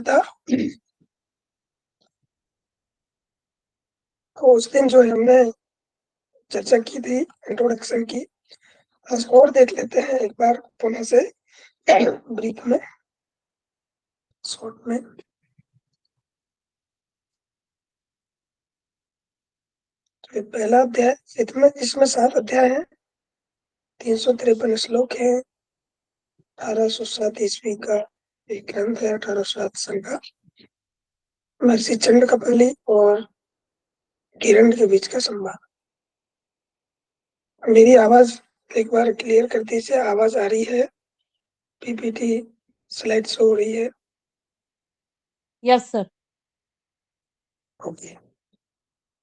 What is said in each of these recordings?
था। तो उस दिन जो हमने चर्चा की थी इंट्रोडक्शन की, आज और देख लेते हैं एक बार पुनः से ब्रीफ में, शॉर्ट में। तो पहला अध्याय, इसमें 7 अध्याय हैं, 353 श्लोक हैं, 1807 ईस्वी का एक ग्रंथ है, 1807 सन का। महर्षि चंड कपाली और किरण के बीच का संवाद। मेरी आवाज एक बार क्लियर कर दीजिए, आवाज आ रही है? पीपीटी स्लाइड शो हो रही है? Yes sir. Okay,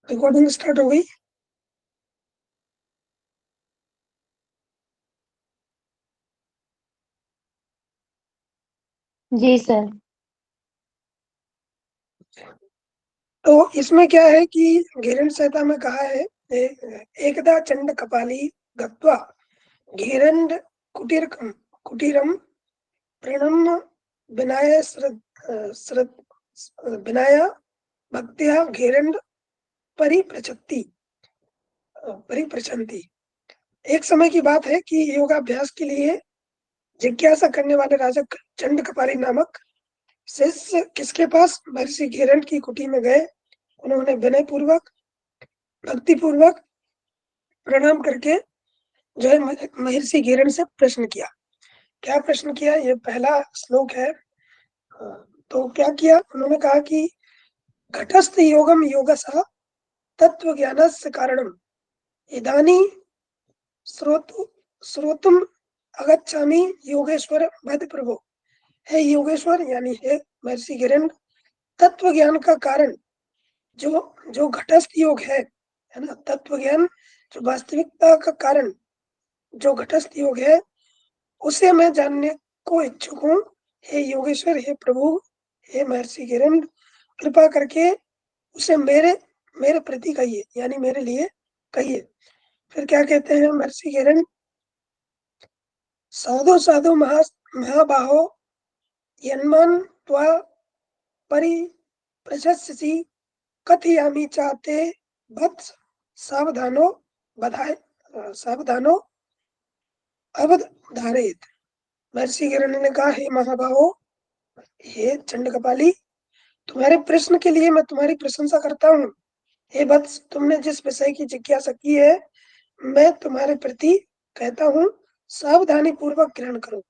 recording start हो गई? जी सर। तो इसमें क्या है कि घिरण संहिता में कहा है, एकदा चंड कपाली गत्वा घिरण्ड कुटीरम प्रणम्य विनाय विनाय भक्त्या घिरण्ड परिप्रचंती। एक समय की बात है कि योगाभ्यास के लिए जिज्ञासा करने वाले राजा चंड कपाली नामक शिष्य किसके पास? महर्षि घिरण्ड की कुटी में गए। उन्होंने विनय पूर्वक, भक्ति पूर्वक प्रणाम करके जो है महर्षि घिरण्ड से प्रश्न किया। क्या प्रश्न किया? ये पहला श्लोक है। तो क्या किया? उन्होंने कहा कि घटस्थ योगम योगसः तत्व ज्ञानस्य कारणम इदानी श्रोतुम अगच्छामि योगेश्वर वद प्रभो। हे योगेश्वर यानी हे महर्षि घिरण्ड, तत्व ज्ञान का कारण जो जो घटस्थ योग है ना, तत्व ज्ञान जो वास्तविकता का कारण जो घटस्थ योग है, उसे मैं जानने को इच्छुक हूँ। हे योगेश्वर, हे प्रभु, हे महर्षि घिरण्ड, कृपा करके उसे मेरे मेरे प्रति कहिए, यानी मेरे लिए कहिए। फिर क्या कहते हैं महर्षि घिरण्ड? साधु साधु महाबाहो यन्मन त्वा परिप्रशस्यसि कथयामि चाते वत्स सावधानो बधाए सावधानो अवधारेत। महर्षि घिरण्य ने कहा, हे महाबाहो, हे चंड कपाली, तुम्हारे प्रश्न के लिए मैं तुम्हारी प्रशंसा करता हूँ। हे वत्स, तुमने जिस विषय की जिज्ञासा की है, मैं तुम्हारे प्रति कहता हूँ, सावधानी पूर्वक ग्रहण करो।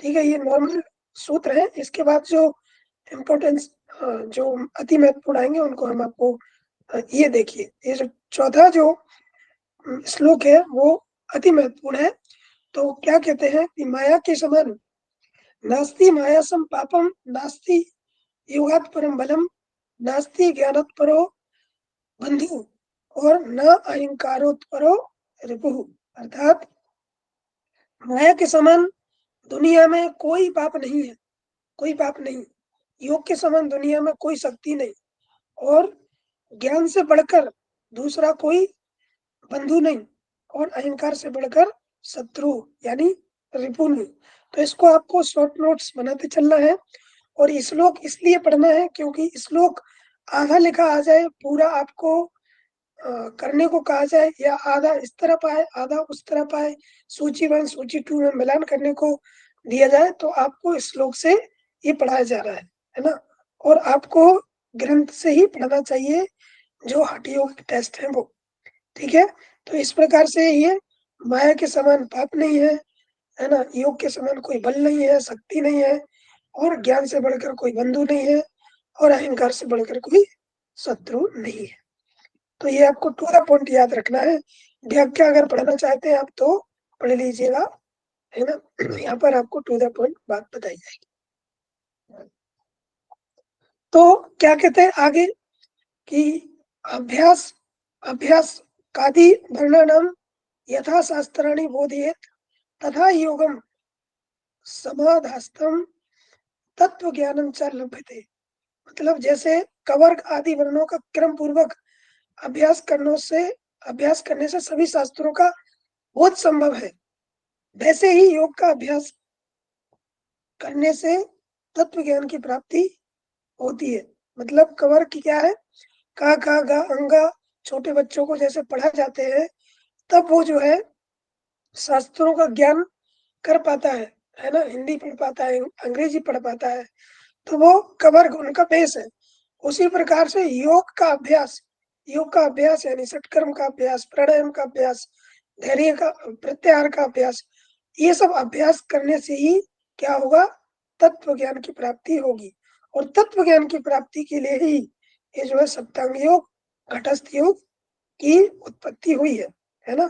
ठीक है, ये नॉर्मल सूत्र है। इसके बाद जो इम्पोर्टेंस, जो अति महत्वपूर्ण आएंगे, उनको हम आपको ये देखिए, ये जो चौथा जो श्लोक है वो अति महत्वपूर्ण है। तो क्या कहते हैं कि माया के समान नास्ति मायासम पापम, नास्ति योगात परम बलम, नास्ति ज्ञानात परो बंधु, और न अहंकारोत परो रिपुः। अर्थात माया के समान दुनिया में कोई पाप नहीं है, कोई पाप नहीं। योग के समान दुनिया में कोई शक्ति नहीं, और ज्ञान से बढ़कर दूसरा कोई बंधु नहीं, और अहंकार से बढ़कर शत्रु यानी रिपु नहीं। तो इसको आपको शॉर्ट नोट्स बनाते चलना है। और श्लोक इसलिए पढ़ना है क्योंकि श्लोक आधा लिखा आ जाए, पूरा आपको करने को कहा जाए, या आधा इस तरफ आए आधा उस तरफ आए, सूची 1 सूची 2 में मिलान करने को दिया जाए, तो आपको इस श्लोक से ये पढ़ाया जा रहा है ना। और आपको ग्रंथ से ही पढ़ना चाहिए, जो हठ योग टेस्ट है वो। ठीक है, तो इस प्रकार से ये माया के समान पाप नहीं है ना, योग के समान कोई बल नहीं है, शक्ति नहीं है, और ज्ञान से बढ़कर कोई बंधु नहीं है, और अहंकार से बढ़कर कोई शत्रु नहीं है। तो ये आपको टू द पॉइंट याद रखना है। व्याख्या अगर पढ़ना चाहते हैं आप तो पढ़ लीजिएगा, है ना। यहाँ पर आपको टू द पॉइंट बात बताई जाएगी। तो क्या कहते हैं आगे कि अभ्यास अभ्यास कादि वर्णानाम यथा शास्त्राणि बोधयेत् तथा योगम समाधास्तम तत्व ज्ञानम च लभ्यते। मतलब जैसे कवर्ग आदि वर्णों का क्रम पूर्वक अभ्यास करने से सभी शास्त्रों का बोध संभव है, वैसे ही योग का अभ्यास करने से तत्व ज्ञान की प्राप्ति होती है। मतलब कवर की क्या है, का खा गा अंगा छोटे बच्चों को जैसे पढ़ा जाते हैं, तब वो जो है शास्त्रों का ज्ञान कर पाता है ना, हिंदी पढ़ पाता है, अंग्रेजी पढ़ पाता है, तो वो कवर उनका बेस है। उसी प्रकार से योग का अभ्यास यानी षटकर्म का अभ्यास, प्राणायाम का अभ्यास, धैर्य का, प्रत्याहार का अभ्यास, ये सब अभ्यास करने से ही क्या होगा, तत्व ज्ञान की प्राप्ति होगी। और तत्व ज्ञान की प्राप्ति के लिए ही ये जो है सप्तांग योग, घटस्थ योग की उत्पत्ति हुई है ना।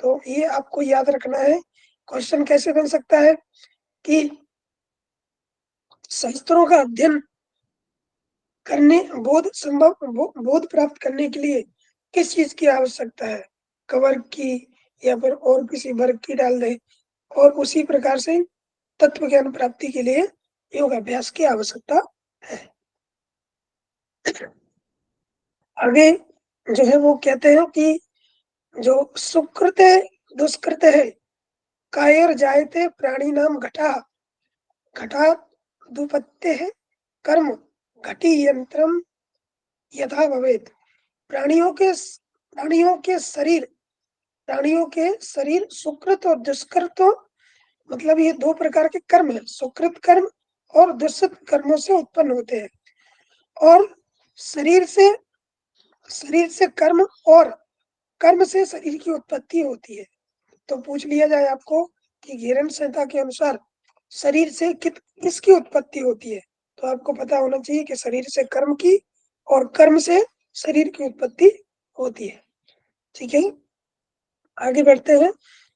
तो ये आपको याद रखना है। क्वेश्चन कैसे बन सकता है कि शास्त्रों का अध्ययन करने, बोध प्राप्त करने के लिए किस चीज की आवश्यकता है, कवर की या फिर और किसी वर्ग की डाल दे। और उसी प्रकार से तत्व ज्ञान प्राप्ति के लिए योग अभ्यास की आवश्यकता है। आगे जो है वो कहते हैं कि जो सुकृत दुष्कृत है, कायर जायते प्राणी नाम घटा, घटा दुपत्ते है कर्म, घटी यंत्रम यथा भवेत। प्राणियों के शरीर, सुकृत और दुष्कृत, मतलब ये दो प्रकार के कर्म है, सुकृत कर्म और दुष्कृत कर्मों से उत्पन्न होते हैं। और शरीर से कर्म और कर्म से शरीर की उत्पत्ति होती है। तो पूछ लिया जाए आपको कि घेरन संहिता के अनुसार शरीर से किसकी उत्पत्ति होती है, तो आपको पता होना चाहिए कि शरीर से कर्म की और कर्म से शरीर की उत्पत्ति होती है। ठीक है, आगे बढ़ते हैं।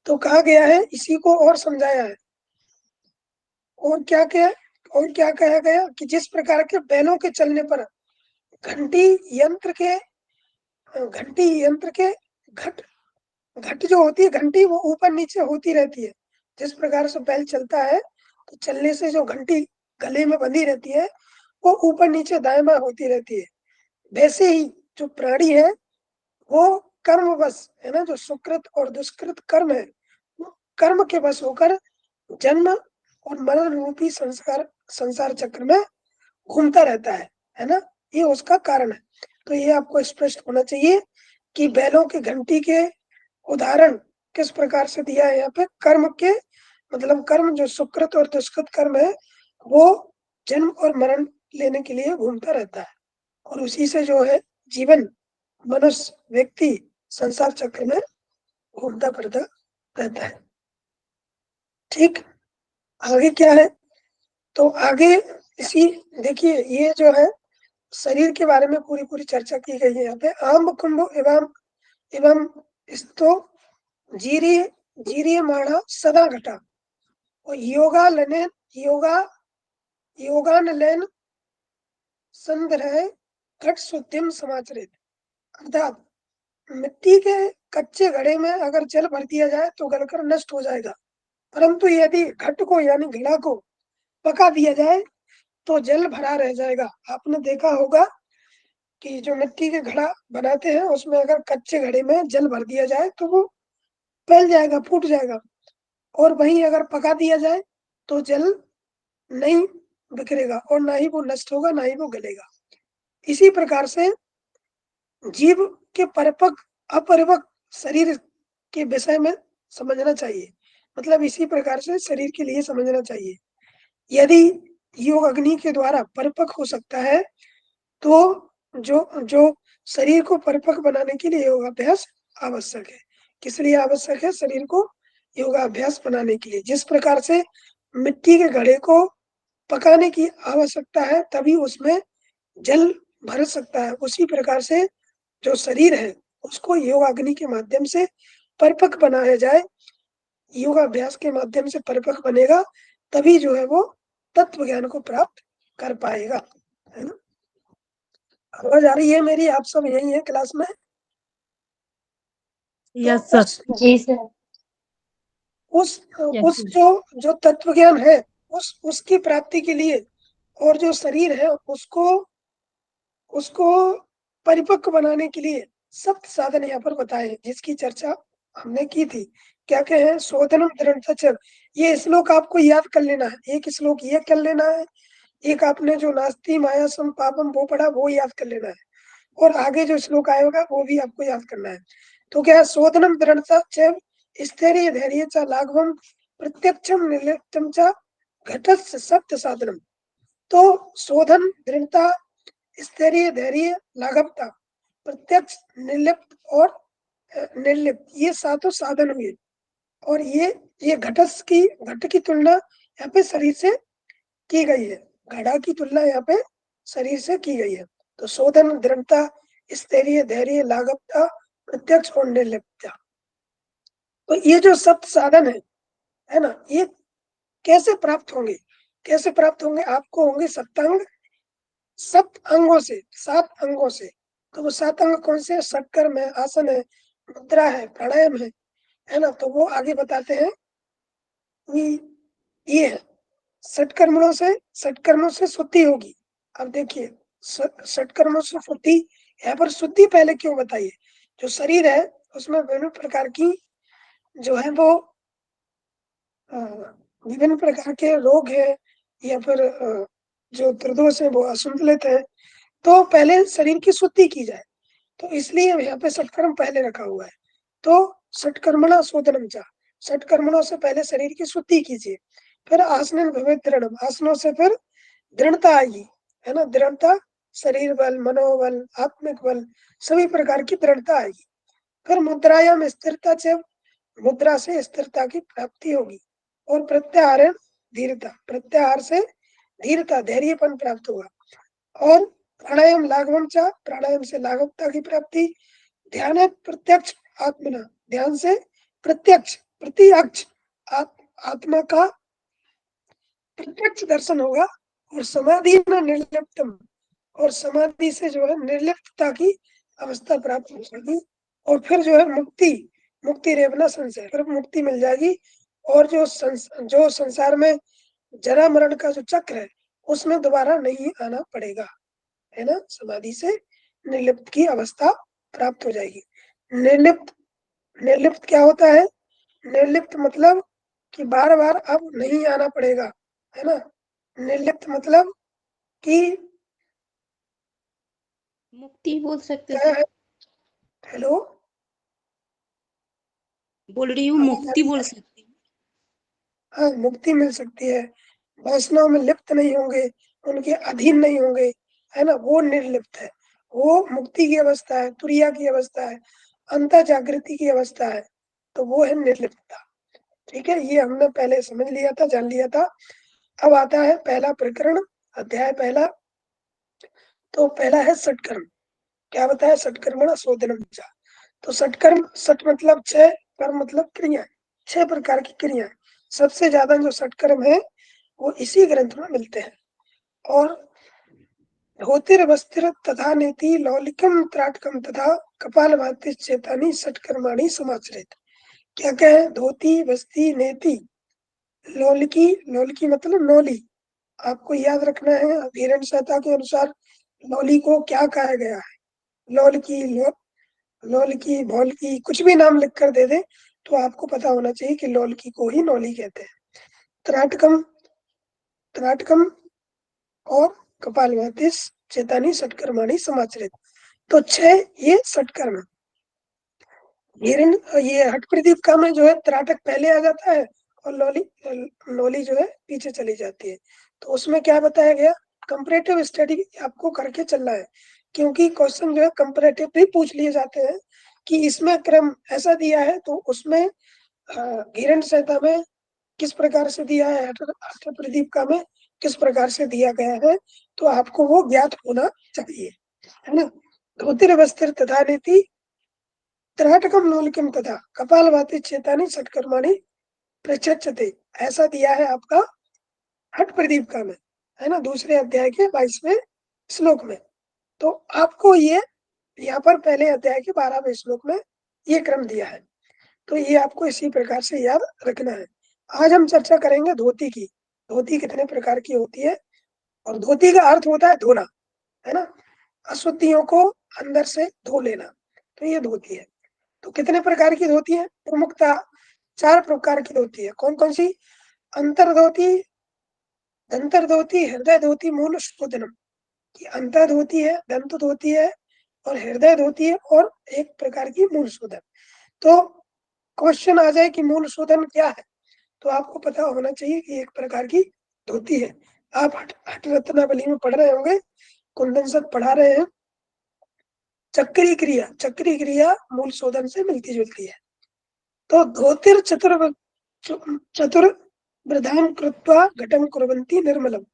तो कहा गया है, इसी को और समझाया है। और क्या कहा गया कि जिस प्रकार के बैलों के चलने पर घंटी यंत्र के घट घट जो होती है, घंटी वो ऊपर नीचे होती रहती है। जिस प्रकार से बैल चलता है तो चलने से जो घंटी गले में बंधी रहती है वो ऊपर नीचे दाएं बाएं होती रहती है। वैसे ही जो प्राणी है वो कर्म बस है ना, जो सुकृत और दुष्कृत कर्म है, वो कर्म के बस होकर जन्म और मरण रूपी संसार चक्र में घूमता रहता है ना। ये उसका कारण है। तो ये आपको स्पष्ट होना चाहिए कि बैलों के घंटी के उदाहरण किस प्रकार से दिया है यहाँ पे। कर्म के मतलब कर्म जो सुकृत और दुष्कृत कर्म है वो जन्म और मरण लेने के लिए घूमता रहता है, और उसी से जो है जीवन, मनुष्य व्यक्ति संसार चक्र में घूमता फिरता रहता है। ठीक, आगे क्या है, तो आगे इसी देखिए, ये जो है शरीर के बारे में पूरी पूरी चर्चा की गई है यहाँ पे। आम कुंभ एवं एवं स्तो जीरी जीरियमाणा सदा घटा, और योगा योगानलेन संग्रह घट शुद्धिम समाचरित। अर्थात मिट्टी के कच्चे घड़े में अगर जल भर दिया जाए तो गलकर नष्ट हो जाएगा, परंतु यदि घट को यानी घड़ा को पका दिया जाए तो जल भरा रह जाएगा। आपने देखा होगा कि जो मिट्टी के घड़ा बनाते हैं उसमें अगर कच्चे घड़े में जल भर दिया जाए तो वो फैल जाएगा, फूट जाएगा, और वहीं अगर पका दिया जाए तो जल नहीं बिखरेगा और ना ही वो नष्ट होगा, ना ही वो गलेगा। इसी प्रकार से जीव के परिपक्व अपरिपक्व शरीर के विषय में समझना चाहिए। मतलब इसी प्रकार से शरीर के लिए समझना चाहिए। यदि योग अग्नि के द्वारा परिपक्व हो सकता है तो जो जो शरीर को परिपक्व बनाने के लिए योगाभ्यास आवश्यक है। किस लिए आवश्यक है? शरीर को योगाभ्यास बनाने के लिए। जिस प्रकार से मिट्टी के घड़े को पकाने की आवश्यकता है तभी उसमें जल भर सकता है, उसी प्रकार से जो शरीर है उसको योगाग्नि के माध्यम से परिपक्व बनाया जाए। योगाभ्यास के माध्यम से परिपक्व बनेगा तभी जो है वो तत्व ज्ञान को प्राप्त कर पाएगा, है ना। आवाज आ रही है मेरी? आप सब यही है क्लास में? यस तो सर। जी सर। उस जो तत्व ज्ञान है उसकी प्राप्ति के लिए और जो शरीर है उसको परिपक्व बनाने के लिए सप्त साधन यहाँ पर बताए जिसकी चर्चा हमने की थी। क्या क्या है? शोधनम दृढ़, ये श्लोक आपको याद कर लेना है। एक श्लोक ये कर लेना है एक आपने जो नास्ति मायासम पापम वो पढ़ा, वो याद कर लेना है, और आगे जो श्लोक आएगा वो भी आपको याद करना है। तो क्या है, शोधनम दृढ़ता च स्थैर्य धैर्य च लाघवम प्रत्यक्षम निर्लिप्तम च घटस्य सत्य साधनम। तो शोधन, दृढ़ता, स्थैर्य, धैर्य, लाघवता, प्रत्यक्ष, निर्लिप्त और निर्लिप्त, ये सातों साधन हुए। और ये घट की तुलना यहाँ पे शरीर से की गई है। घड़ा की तुलना यहाँ पे शरीर से की गई है। तो शोधन, दृढ़ता, स्थैर्य, धैर्य, लाघवता, प्रत्यक्ष और निर्लिप्तता। तो ये जो सप्त साधन है ना, ये कैसे प्राप्त होंगे? कैसे प्राप्त होंगे? आपको होंगे सप्तांग, सप्त अंगों से, 7 अंगों से। तो वो 7 अंग कौन से? षटकर्म है, आसन है, मुद्रा है, प्राणायाम है ना। तो वो आगे बताते हैं कि ये है षटकर्मों से शुद्धि होगी। अब देखिए, षटकर्मों से शुद्धि, यहाँ पर शुद्धि पहले क्यों बताइए? जो शरीर है उसमें विभिन्न प्रकार की जो है वो विभिन्न प्रकार के रोग है, या फिर जो त्रिदोष है वो असंतुलित है। तो पहले शरीर की शुद्धि की जाए, तो इसलिए यहाँ पे षटकर्म पहले रखा हुआ है। तो षटकर्मणा शोधनम चा, षटकर्मणों से पहले शरीर की शुद्धि कीजिए। फिर आसन भवेत् दृढ़, आसनों से फिर दृढ़ता आएगी, है ना। दृढ़ता, शरीर बल, मनोबल, आत्मिक बल, सभी प्रकार की दृढ़ता आएगी। फिर मुद्रायाम स्थिरता, जब मुद्रा से स्थिरता की प्राप्ति होगी। और प्रत्याहार, धीरता, प्रत्याहार से धीरता, धैर्यपन प्राप्त होगा। और प्राणायाम लाघवम चा, प्राणायाम से लाघवता की प्राप्ति। ध्यान है प्रत्यक्ष आत्मना, ध्यान से प्रत्यक्ष, प्रत्यक्ष आत्मा का प्रत्यक्ष दर्शन होगा। और समाधि न निर्लिप्तम, और समाधि से जो है निर्लिप्तता की अवस्था प्राप्त हो जाएगी। और फिर जो है मुक्ति, मुक्ति रेवना संशय, फिर मुक्ति मिल जाएगी। और जो संसार में जरा मरण का जो चक्र है उसमें दोबारा नहीं आना पड़ेगा, है ना। समाधि से निर्लिप्त की अवस्था प्राप्त हो जाएगी। निर्लिप्त, निर्लिप्त क्या होता है? निर्लिप्त मतलब कि बार बार अब नहीं आना पड़ेगा, है ना। निर्लिप्त मतलब कि मुक्ति बोल सकते क्या सर। है? हेलो, बोल रही हूँ आवाज आ मुक्ति रही बोल है? सकती हूँ। हाँ, मुक्ति मिल सकती है। वासनाओं में लिप्त नहीं होंगे, उनके अधीन नहीं होंगे, है ना, वो निर्लिप्त है। वो मुक्ति की अवस्था है, तुरिया की अवस्था है, अंत जागृति की अवस्था है। तो वो है निर्लिप्तता। ठीक है, ये हमने पहले समझ लिया था, जान लिया था। अब आता है पहला प्रकरण, अध्याय पहला। तो पहला है सटकर्म। क्या बताया? सटकर्मणा शोधनम चा। तो सटकर्म, सट मतलब 6, कर्म मतलब क्रिया, 6 प्रकार की क्रिया। सबसे ज्यादा जो सटकर्म है वो इसी ग्रंथ में मिलते हैं। और धोतिर तथा नेति लौलिकम त्राटकम तथा कपालभाति चेतानी सटकर्माणी समाचरित। क्या क्या है? धोती, वस्ती, नेति, लौलिकी, लौलिकी मतलब नौली। आपको याद रखना है, धीरेन्द्र सहता के अनुसार लौली को क्या कहा गया है? लौलिकी, लौलिकी, भौलिकी, कुछ भी नाम लिख कर दे दे तो आपको पता होना चाहिए कि लौलिकी को ही नौली कहते हैं। त्राटकम, त्राटकम और कपालभाति चेतानी सटकर्माणी समाचरित। तो 6 ये सटकर्म। ये हठ प्रदीप का में जो है त्राटक पहले आ जाता है और लौली जो है पीछे चली जाती है। तो उसमें क्या बताया गया? कंपैरेटिव स्टडी आपको करके चलना है, क्योंकि क्वेश्चन जो है कंपैरेटिव भी पूछ लिए जाते हैं कि इसमें क्रम ऐसा दिया है तो उसमें धीरेन्द्र संहिता में किस प्रकार से दिया है, हठ प्रदीप का में किस प्रकार से दिया गया है। तो आपको वो ज्ञात होना चाहिए, है ना। धोतिर वस्त्र तथा नीति त्राटकम नूलिकम तथा कपालभाति चेतानी सटकर्माणी प्रचक्षते, ऐसा दिया है आपका हठ प्रदीप का में, है ना, दूसरे अध्याय के 22वें श्लोक में। तो आपको ये यहाँ पर पहले अध्याय के 12वें श्लोक में ये क्रम दिया है। तो ये आपको इसी प्रकार से याद रखना है। आज हम चर्चा करेंगे धोती की। धोती कितने प्रकार की होती है, और धोती का अर्थ होता है धोना, है ना, अशुद्धियों को अंदर से धो लेना। तो ये धोती है। तो कितने प्रकार की धोती है? प्रमुखता 4 प्रकार की धोती है। कौन कौन सी? अंतर धोती, दंतर धोती, हृदय धोती, मूल शोधनम। कि अंतर धोती है, दंत धोती है और हृदय धोती है और एक प्रकार की मूल शोधन। तो क्वेश्चन आ जाए कि मूल शोधन क्या है, तो आपको पता होना चाहिए कि एक प्रकार की धोती है। आप हठ रत्नावली में पढ़ रहे होंगे, कुंदन सर पढ़ा रहे हैं, चक्रीय क्रिया मूल शोधन से मिलती जुलती है। तो धोतिर चतुर्वृधाम कृत्वा घटम कुर्वन्ति निर्मलम।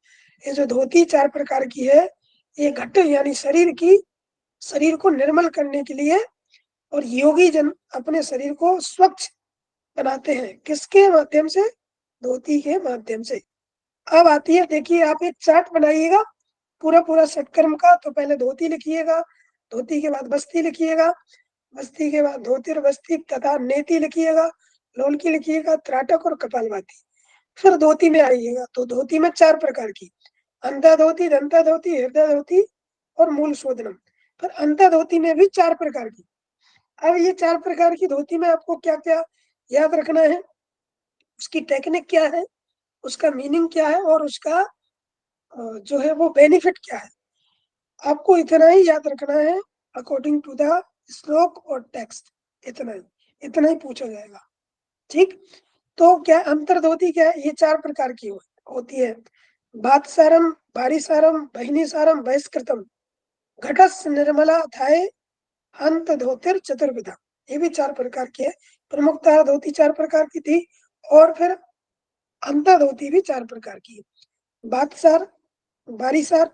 ये जो धोती 4 प्रकार की है, ये घट यानी शरीर को निर्मल करने के लिए, और योगी जन अपने शरीर को स्वच्छ बनाते हैं। किसके माध्यम से? धोती के माध्यम से। अब आती है, देखिए आप एक चार्ट बनाइएगा पूरा षटकर्म का। तो पहले धोती लिखिएगा, धोती के बाद बस्ती लिखिएगा, बस्ती के बाद धोतिर बस्ती तथा नेति लिखिएगा, लोलकी लिखिएगा, त्राटक और कपालभाति। फिर धोती में आइएगा, तो धोती में 4 प्रकार की, अंधा धोती, दंता धोती, हृदय धोती और मूल शोधनम। फिर अंधा धोती में भी 4 प्रकार की। अब ये 4 प्रकार की धोती में आपको क्या क्या याद रखना है, उसकी टेक्निक क्या है, उसका मीनिंग क्या है और उसका जो है वो बेनिफिट क्या है, आपको इतना ही याद रखना है अकॉर्डिंग टू द श्लोक और टेक्स्ट। इतना ही पूछा जाएगा। ठीक, तो क्या अंतर धोती क्या है? ये 4 प्रकार की होती है। बातसारम, बारीसारम, बहिनीसारम, बहिष्कृतम, घटस निर्मला थाय, अंत धोतिर चतुर्विधा। ये भी 4 प्रकार की है। प्रमुखतः धोती 4 प्रकार की थी, और फिर अंतर धोती भी 4 प्रकार की है। बातसार, बारीसार,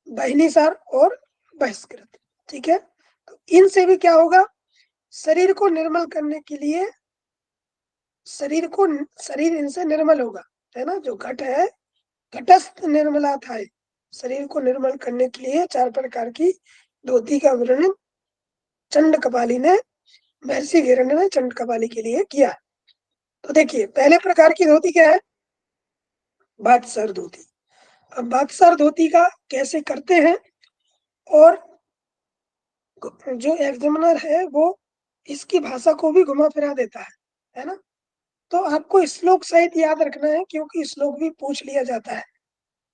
बहिनीसार और बहिष्कृत। ठीक है, तो इनसे भी क्या होगा, शरीर को निर्मल करने के लिए, शरीर इनसे निर्मल होगा, है ना। जो घट है, घटस्थ निर्मला था, शरीर को निर्मल करने के लिए 4 प्रकार की धोती का वर्णन चंड कपाली ने, महर्षि हिरण्य ने चंड कपाली के लिए किया। तो देखिए पहले प्रकार की धोती क्या है, बादशाह धोती। अब बादशाह धोती का कैसे करते हैं, और जो एग्जामिनर है वो इसकी भाषा को भी घुमा फिरा देता है ना। तो आपको श्लोक सहित याद रखना है, क्योंकि श्लोक भी पूछ लिया जाता है।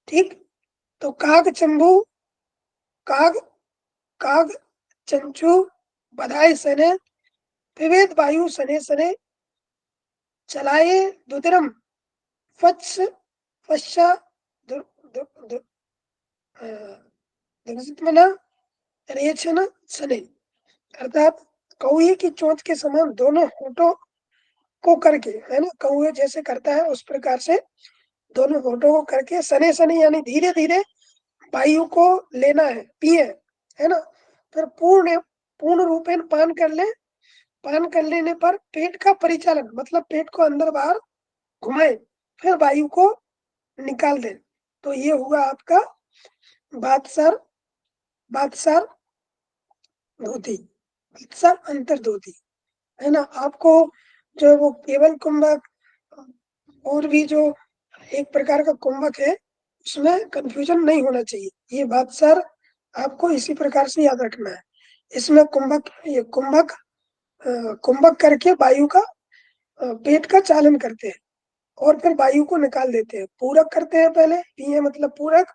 ठीक, तो काग चंबू, काग काग चंचू बधाई सने, विवेद वायु सने सने, चलाए दुदरम फच्छ फच्छा दुर्जितमना रेचन सने। अर्थात कौए की चोंच के समान दोनों होठों को करके, है ना, कौए जैसे करता है उस प्रकार से दोनों होठों को करके, सने सने यानी धीरे धीरे वायु को लेना है, पिए, है ना। फिर पूर्ण रूपेण पान कर ले, पान कर लेने पर पेट का परिचालन, मतलब पेट को अंदर बाहर घुमाए, फिर वायु को निकाल दे। तो ये हुआ आपका बादशाह बादशाह धोती, बादशाह अंतर धोती, है ना। आपको जो वो केवल कुंभक और भी जो एक प्रकार का कुंभक है, उसमें कंफ्यूजन नहीं होना चाहिए। ये बादशाह आपको इसी प्रकार से याद रखना है। इसमें ये कुंभक करके वायु का पेट का चालन करते हैं, और फिर वायु को निकाल देते हैं। पूरक करते हैं पहले, पिए मतलब पूरक,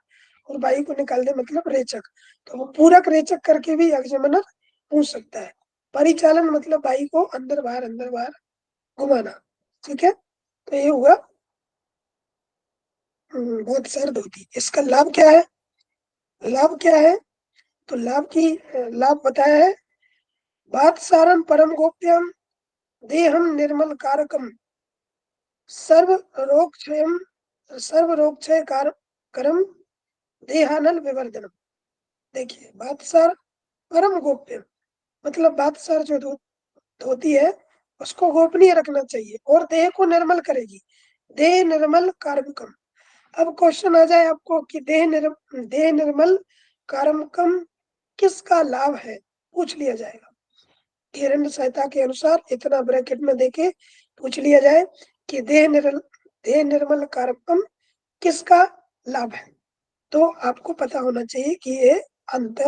और वायु को निकाल दे मतलब रेचक। तो वो पूरक रेचक करके भी एग्जामिनर पूछ सकता है। परिचालन मतलब वायु को अंदर बाहर घुमाना। ठीक है, तो ये हुआ बहुत सर्द होती। इसका लाभ क्या है, लाभ क्या है, तो लाभ बताया है। बात सारम परम गोप्यम, देहम निर्मल कारकम, सर्व रोग क्षय करम, देहानल विवर्धनम। देखिए बादशाह परम गोप्य, मतलब बादशाह जो धोती है उसको गोपनीय रखना चाहिए, और देह को निर्मल करेगी, देह निर्मल कारकम। अब क्वेश्चन आ जाए आपको कि देह निर्मल कारकम किसका लाभ है, पूछ लिया जाएगा। हिरण्य संहिता के अनुसार इतना ब्रैकेट में देके पूछ लिया जाए कि देह निर्मल कारकम किसका लाभ है, तो आपको पता होना चाहिए कि ये अंत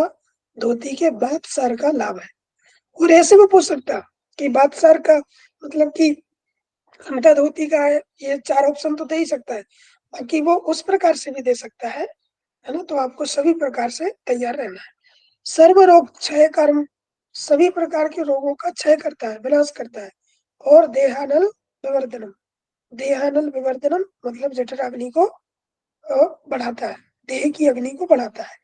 धोती के बादशाह का लाभ है। और ऐसे भी पूछ सकता कि बादशाह का मतलब कि अंत धोती का है, ये 4 ऑप्शन तो दे ही सकता है। बाकी वो उस प्रकार से भी दे सकता है ना। तो आपको सभी प्रकार से तैयार रहना है। सर्व रोग क्षय कर्म, सभी प्रकार के रोगों का क्षय करता है, विनाश करता है। और देहानल विवर्धनम, देहानल विवर्धनम मतलब जठराग्नि को बढ़ाता है, देह की अग्नि को बढ़ाता है।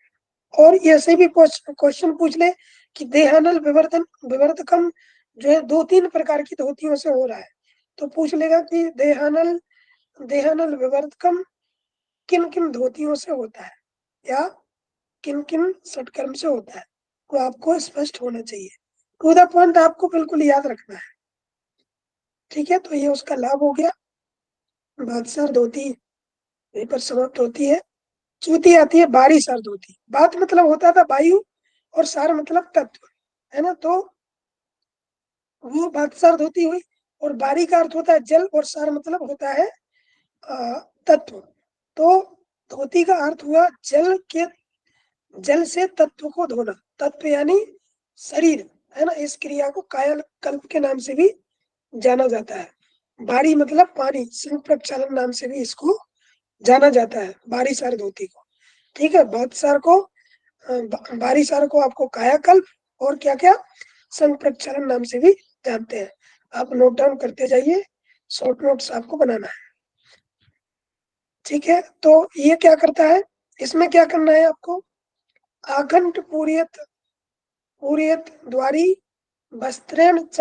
और ऐसे भी क्वेश्चन पूछ ले कि देहानल विवर्धकम जो है 2-3 प्रकार की धोतियों से हो रहा है, तो पूछ लेगा कि देहानल विवर्धकम किन किन धोतियों से होता है या किन किन सटकर्म से होता है, वो आपको स्पष्ट होना चाहिए। टू द पॉइंट आपको बिल्कुल याद रखना है। ठीक है, तो ये उसका लाभ हो गया। बादशाह धोती यहीं पर समाप्त होती है। चौथी आती है बारी सार धोती। बात मतलब होता था वायु और सार मतलब तत्व, है ना। तो वो बादशाह धोती हुई। और बारी का अर्थ होता है जल और सार मतलब होता है तत्व। तो धोती का अर्थ हुआ जल से तत्व को धोना। तत्व यानी शरीर, है ना। इस क्रिया को कायाकल्प के नाम से भी जाना जाता है। बारी मतलब पानी, संघ प्रक्षालन नाम से भी इसको जाना जाता है, बारी सार धोती को। ठीक है, बारी सार को आपको कायाकल्प और क्या क्या संघ प्रक्षालन नाम से भी जानते हैं। आप नोट डाउन करते जाइए, शॉर्ट नोट्स आपको बनाना है। ठीक है, तो ये क्या करता है, इसमें क्या करना है आपको। आघंट पूरियत द्वारी वस्त्रेण च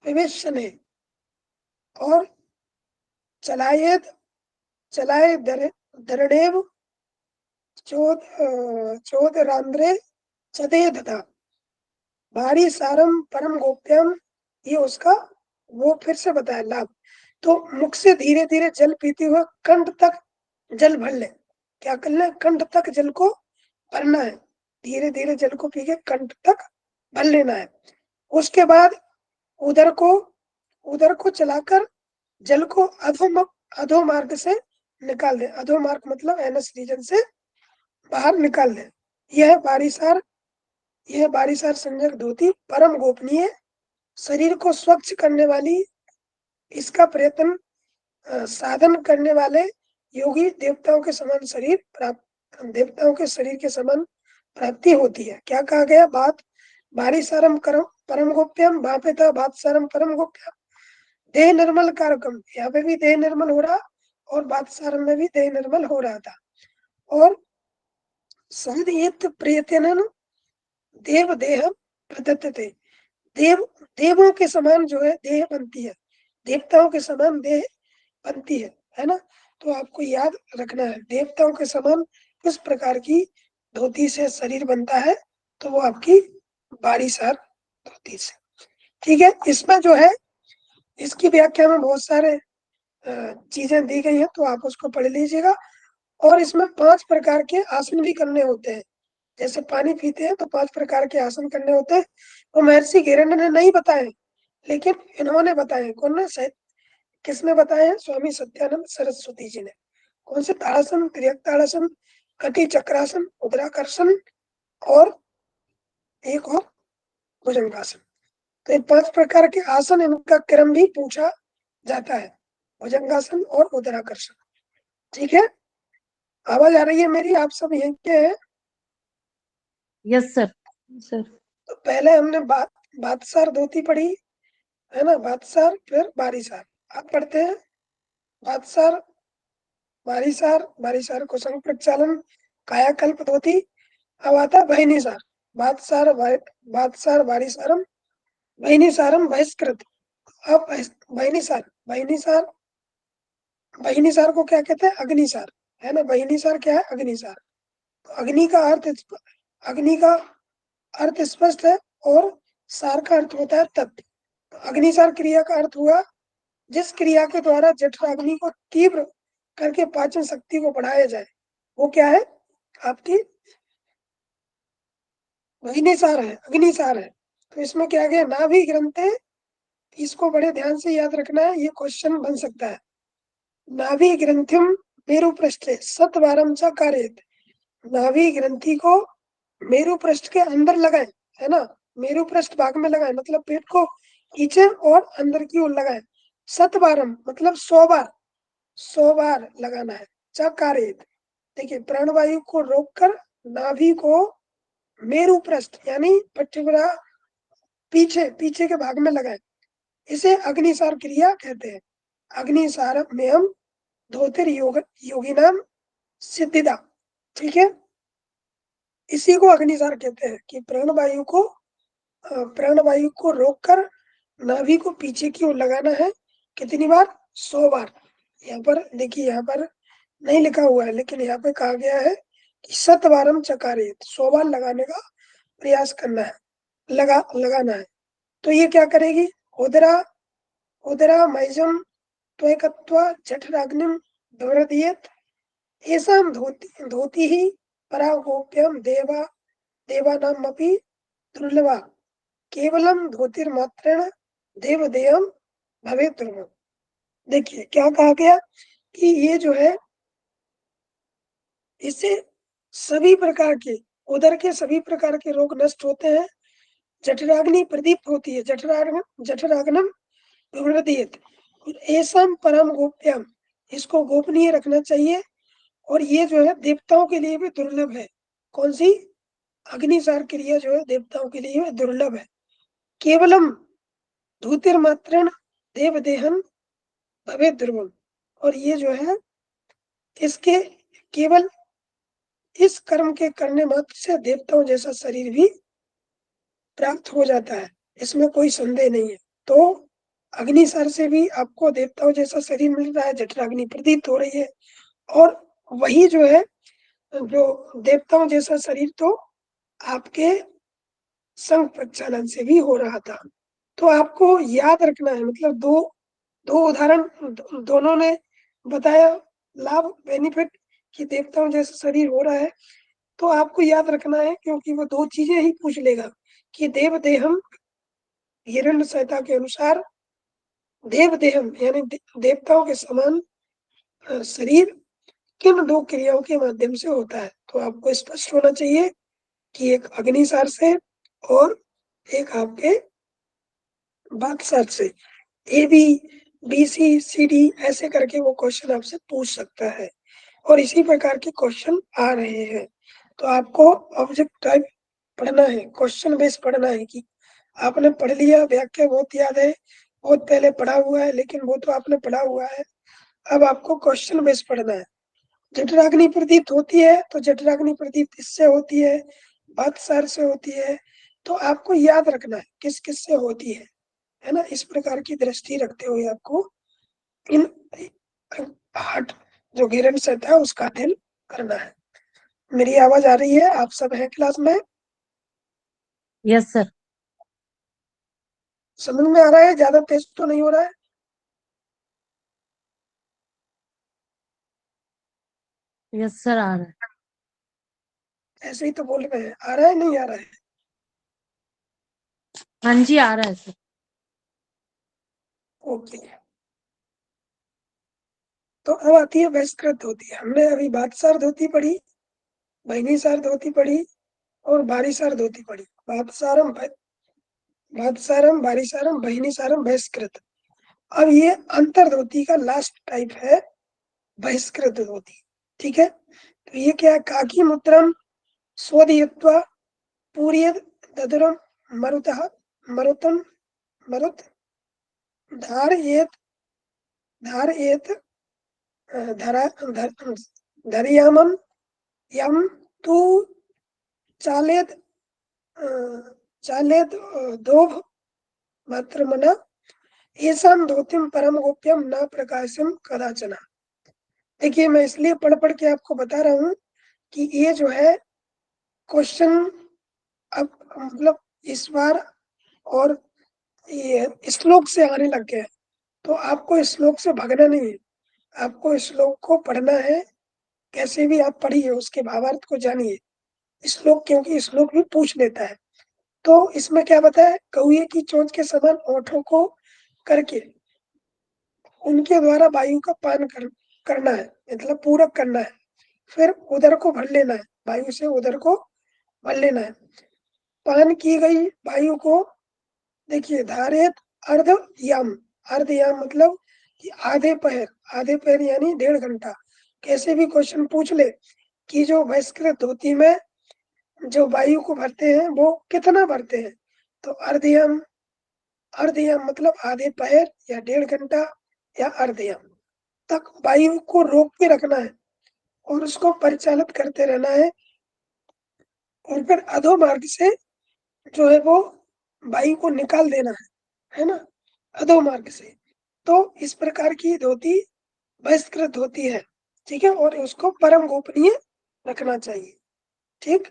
विवेशने, और चलायेद चलाए दरडेव चोदरांध्रे चदे दता भारी सारम परम गोप्यम। ये उसका वो फिर से बताया लाभ। तो मुख से धीरे धीरे जल पीते हुए कंठ तक जल भर ले। क्या करना है, कंठ तक जल को भरना है। धीरे धीरे जल को पी के कंठ तक भर लेना है। उसके बाद उदर को उदर को चलाकर जल को अधोमार्ग से निकाल दे। अधोमार्ग मतलब एनस रीजन से बाहर निकाल दे। यह बारिशार संजक धोती परम गोपनीय, शरीर को स्वच्छ करने वाली, इसका प्रयत्न साधन करने वाले योगी देवताओं के समान देवताओं के शरीर के समान प्राप्ति होती है। क्या कहा गया, बात बारिशारम परम गोप्यम, वहां पे था बात सारम परम गोप्यम। देह निर्मल कारकम, यहाँ पे भी देह निर्मल हो रहा और बात सारम में भी देह निर्मल हो रहा था। और सदयेत प्रयत्न देव देह प्रदत्तते, देवों के समान जो है देह बनती है, देवताओं के समान देह बनती है ना। तो आपको याद रखना है, देवताओं के समान किस प्रकार की धोती से शरीर बनता है, तो वो आपकी बारीसार धोती से। ठीक है, इसमें जो है इसकी व्याख्या में बहुत सारे चीजें दी गई हैं, तो आप उसको पढ़ लीजिएगा। और इसमें 5 प्रकार के आसन भी करने होते हैं। जैसे पानी पीते हैं तो 5 प्रकार के आसन करने होते हैं। वो महर्षि घेरंड ने नहीं बताए, लेकिन इन्होंने बताए। कौन ने, किसने बताए हैं, स्वामी सत्यानंद सरस्वती जी ने। कौन से, ताड़ासन, त्रियक ताड़ासन, कटी चक्रासन, उदराकर्षण और एक और भुजंगासन। तो ये 5 प्रकार के आसन, इनका क्रम भी पूछा जाता है, भुजंगासन और उदराकर्षण। ठीक है, आवाज आ रही है मेरी, आप सब यहीं के हैं। Yes sir. सर तो पहले हमने बादशाह धोती पढ़ी, है ना, बादशाह फिर बारीसार। आप पढ़ते हैं बादशाह बारीसार को संघ प्रक्षालन कायाकल्प धोती। अब आता है बहिनीसार, बादशाह बारीसारम बहिनीसारम बहिष्कृत। अब बहिनीसार को क्या कहते हैं, अग्निसार, है ना। बहिनीसार क्या है, अग्निसार। तो अग्नि का अर्थ स्पष्ट है, और सार का अर्थ होता है तत्व। तो अग्निसार क्रिया का अर्थ हुआ जिस क्रिया के द्वारा जठराग्नि को तीव्र करके पाचन शक्ति को बढ़ाया जाए, वो क्या है, आपकी अग्निसार है, अग्निसार है। तो इसमें क्या गया, नाभि ग्रंथे, इसको बड़े ध्यान से याद रखना है, ये क्वेश्चन बन सकता है। नाभि ग्रंथिम मेरु पृष्ठे सतवारम च कारयेत, नाभि ग्रंथि को मेरु पृष्ठ के अंदर लगाए, है ना। मेरु पृष्ठ भाग में लगाए मतलब पेट को खींचे और अंदर की ओर लगाए। सतवारम मतलब 100 बार, 100 बार लगाना है। चकारेत, देखिए प्राणवायु को रोककर नाभि को मेरु पृष्ठ यानी पट्टिका पीछे पीछे के भाग में लगाए, इसे अग्निसार क्रिया कहते हैं। अग्निसार में हम धोतिर योगिनाम सिद्धिदा, ठीक है, इसी को अग्निसार कहते हैं कि प्राणवायु को रोककर नाभि को पीछे की ओर लगाना है। कितनी बार? 100 बार। यहाँ पर देखिए, यहाँ पर नहीं लिखा हुआ है लेकिन यहाँ पे कहा गया है कि 100 बारम चकारे, 100 बार लगाने का प्रयास करना है, लगाना है। तो ये क्या करेगी? उदरा मैजम त्वैकत्वा जठराग्निम विवृधीयेत एषां धोती ही परागोप्यम देवानामपि दुर्लभा केवलम धोतिर्मात्रेण देवदेयम भवेत् दुर्लभम। देखिए क्या कहा गया कि ये जो है, इससे सभी प्रकार के उदर के सभी प्रकार के रोग नष्ट होते हैं। जठराग्नि प्रदीप्त होती है, जठराग्नम विवृधीयेत, एषां परम गोप्यम, इसको गोपनीय रखना चाहिए। और ये जो है देवताओं के लिए भी दुर्लभ है। कौन सी? अग्निसार क्रिया जो है देवताओं के लिए दुर्लभ है। केवलम धूतिर्मात्रेण देवदेहन भवे दुर्लभ, और ये जो है इसके केवल इस कर्म के करने मात्र से देवताओं जैसा शरीर भी प्राप्त हो जाता है, इसमें कोई संदेह नहीं है। तो अग्निसार से भी आपको देवताओं जैसा शरीर मिल रहा है, जठराग्नि प्रदीप्त हो रही है, और वही जो है जो देवताओं जैसा शरीर तो आपके संग प्रक्षालन से भी हो रहा था। तो आपको याद रखना है, मतलब दो उदाहरण दोनों ने बताया, लाभ बेनिफिट कि देवताओं जैसा शरीर हो रहा है। तो आपको याद रखना है, क्योंकि वो दो चीजें ही पूछ लेगा कि देव देहम हिरण्य संहिता के अनुसार देव देहम यानी देवताओं के समान शरीर किन दो क्रियाओं के माध्यम से होता है। तो आपको स्पष्ट होना चाहिए कि एक अग्निसार से और एक आपके बातसार से। A B C C D ऐसे करके वो क्वेश्चन आपसे पूछ सकता है, और इसी प्रकार के क्वेश्चन आ रहे हैं। तो आपको ऑब्जेक्ट टाइप पढ़ना है, क्वेश्चन बेस पढ़ना है कि आपने पढ़ लिया, व्याख्या बहुत याद है, बहुत पहले पढ़ा हुआ है, लेकिन वो तो आपने पढ़ा हुआ है, अब आपको क्वेश्चन बेस पढ़ना है। जठराग्नि प्रदीप्त होती है तो जठराग्नि प्रदीप्त इससे होती है, बातसार से होती है। तो आपको याद रखना है किस किस से होती है ना। इस प्रकार की दृष्टि रखते हुए आपको इन हट जो गिरण से था उसका अध्ययन करना है। मेरी आवाज आ रही है? आप सब हैं क्लास में? Yes sir. समझ में आ रहा है? ज्यादा तेज तो नहीं हो रहा है? यस सर, आ रहा है। ऐसे ही तो बोल रहे हैं, आ रहा है नहीं आ रहा है? हाँ जी, आ रहा है सर। ओके, तो अब आती है बहिष्कृत धोती। हमने अभी बातसार धोती पढ़ी, बहिनीसार धोती पढ़ी और बारीसार धोती पढ़ी। बातसारम बारीसारम बहिनीसारम बहिष्कृत। अब ये अंतर धोती का लास्ट टाइप है, बहिष्कृत धोती। ठीक है, तो ये क्या है? काकी मुद्रम स्वदीयत्वा पूर्य ददुरम मरुतः मरुतम मरुत धारयेत धरा धरियामम यम तु चालेद दोभ मात्रमना एसाम धोतिम परम गोप्यम न प्रकाशम कदाचना। देखिए, मैं इसलिए पढ़ पढ़ के आपको बता रहा हूँ कि ये जो है क्वेश्चन अब मतलब इस बार और ये श्लोक से आने लग गए, तो आपको श्लोक से भागना नहीं है, आपको श्लोक को पढ़ना है। कैसे भी आप पढ़िए, उसके भावार्थ को जानिए। श्लोक क्योंकि श्लोक भी पूछ लेता है। तो इसमें क्या बताया? कौए की चोंच के समान ओठों को करके उनके द्वारा वायु का पान करना है, मतलब पूरक करना है। फिर उदर को भर लेना है, वायु से उदर को भर लेना है। पान की गई वायु को देखिए धारेत अर्ध याम मतलब कि आधे पैर यानी 1.5 घंटा। कैसे भी क्वेश्चन पूछ ले कि जो बहिष्कृत धोती में जो वायु को भरते हैं वो कितना भरते हैं, तो अर्धयम मतलब आधे पैर या 1.5 घंटा या अर्धयम तक वायु को रोक के रखना है और उसको परिचालित करते रहना है, और फिर अधोमार्ग से जो है वो वायु को निकाल देना है ना, अधोमार्ग से। तो इस प्रकार की धोती बहिष्कृत होती है, ठीक है, और उसको परम गोपनीय रखना चाहिए। ठीक,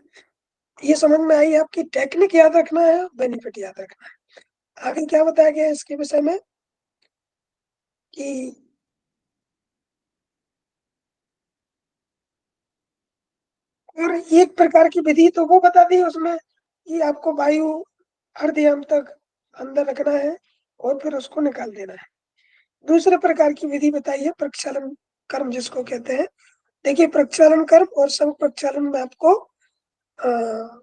ये समझ में आई? आपकी टेक्निक याद रखना है, बेनिफिट याद रखना है। आगे क्या बताया गया है इसके विषय में कि और एक प्रकार की विधि तो वो बता दी उसमें कि आपको वायु अर्धयाम तक अंदर रखना है और फिर उसको निकाल देना है। दूसरे प्रकार की विधि बताई है प्रक्षालन कर्म जिसको कहते हैं। देखिए, प्रक्षालन कर्म और संघ प्रक्षालन में आपको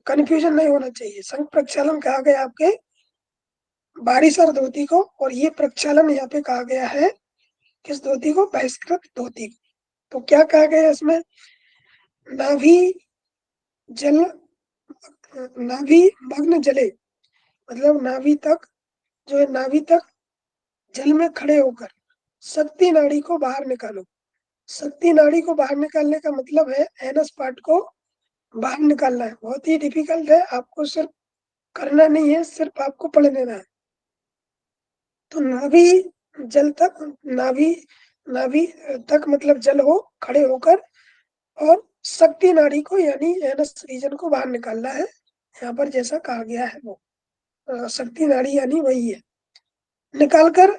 कंफ्यूजन नहीं होना चाहिए। संघ प्रक्षालन कहा गया आपके बारीसर धोती को, और ये प्रक्षालन यहाँ पे कहा गया है किस धोती को? बहिष्कृत धोती को। तो क्या कहा गया है इसमें? नाभि जल नाभि मग्न जले, मतलब नाभि तक जो है, नाभि तक जल में खड़े होकर शक्ति नाड़ी को बाहर निकालो। शक्ति नाड़ी को बाहर निकालने का मतलब है एनस पार्ट को बाहर निकालना है। बहुत ही डिफिकल्ट है, आपको सिर्फ करना नहीं है, सिर्फ आपको पढ़ लेना है। तो नाभि जल तक, नाभि नाभि तक मतलब जल हो, खड़े होकर, और शक्ति नाड़ी को यानी एनस रीजन को बाहर निकालना है। यहाँ पर जैसा कहा गया है वो शक्ति नाड़ी यानी वही है। निकालकर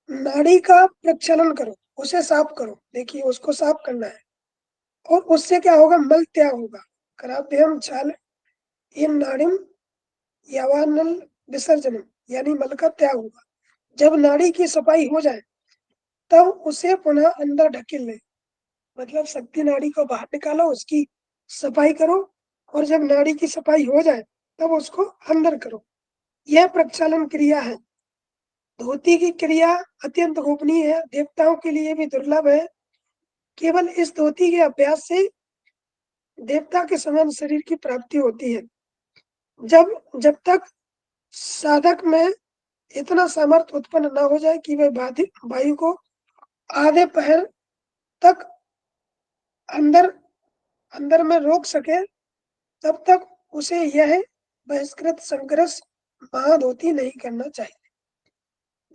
नाड़ी का प्रक्षालन करो, उसे साफ करो। देखिए, उसको साफ करना है, और उससे क्या होगा? मल त्याग होगा। कराभ्यम छाल इन नाड़िम यावानल विसर्जनम, यानी मल का त्याग होगा। जब नाड़ी की सफाई हो जाए तब उसे पुनः अंदर ढकेल ले, मतलब शक्ति नाड़ी को बाहर निकालो, उसकी सफाई करो, और जब नाड़ी की सफाई हो जाए तब उसको अंदर करो। यह प्रक्षालन क्रिया है। धोती की क्रिया अत्यंत गोपनीय है, देवताओं के लिए भी दुर्लभ है। केवल इस धोती के अभ्यास से देवता के समान शरीर की प्राप्ति होती है। जब तक साधक में इतना सामर्थ्य उत्पन्न न हो जाए कि वह वायु को आधे पैर तक अंदर अंदर में रोक सके, तब तक उसे यह बहिष्कृत संघर्ष महाधोती नहीं करना चाहिए।